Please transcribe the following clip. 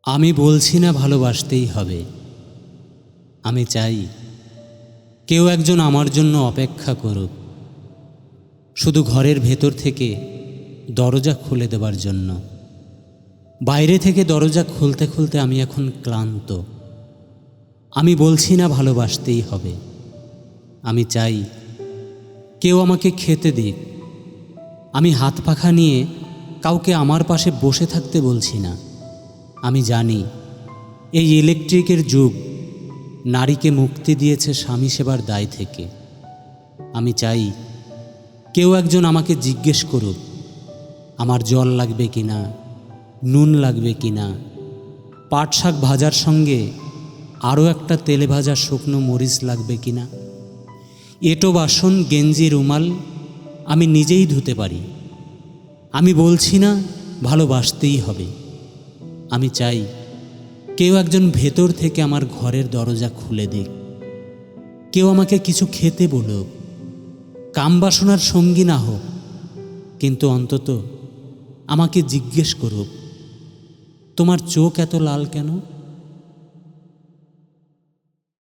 আমি বলছি না ভালোবাসতেই হবে। আমি চাই কেউ একজন আমার জন্য অপেক্ষা করুক, শুধু ঘরের ভেতর থেকে দরজা খুলে দেবার জন্য। বাইরে থেকে দরজা খুলতে খুলতে আমি এখন ক্লান্ত। আমি বলছি না ভালোবাসতেই হবে। আমি চাই কেউ আমাকে খেতে দিক। আমি হাত পাখা নিয়ে কাউকে আমার পাশে বসে থাকতে বলছি না। আমি জানি এই ইলেকট্রিকের যুগ নারীকে মুক্তি দিয়েছে স্বামী সেবার দায় থেকে। আমি চাই কেউ একজন আমাকে জিজ্ঞেস করুক আমার জল লাগবে কিনা, নুন লাগবে কিনা, পাট শাক ভাজার সঙ্গে আরও একটা তেলে ভাজা শুকনো মরিচ লাগবে কিনা। এঁটো বাসন, গেঞ্জি, রুমাল আমি নিজেই ধুতে পারি। আমি বলছি না ভালোবাসতেই হবে। আমি চাই কেউ একজন ভেতর থেকে আমার ঘরের দরজা খুলে দিক। কেউ আমাকে কিছু খেতে বলুক, কাম বাসনার সঙ্গী না হোক, কিন্তু অন্তত আমাকে জিজ্ঞেস করুক তোমার চোখ এত লাল কেন।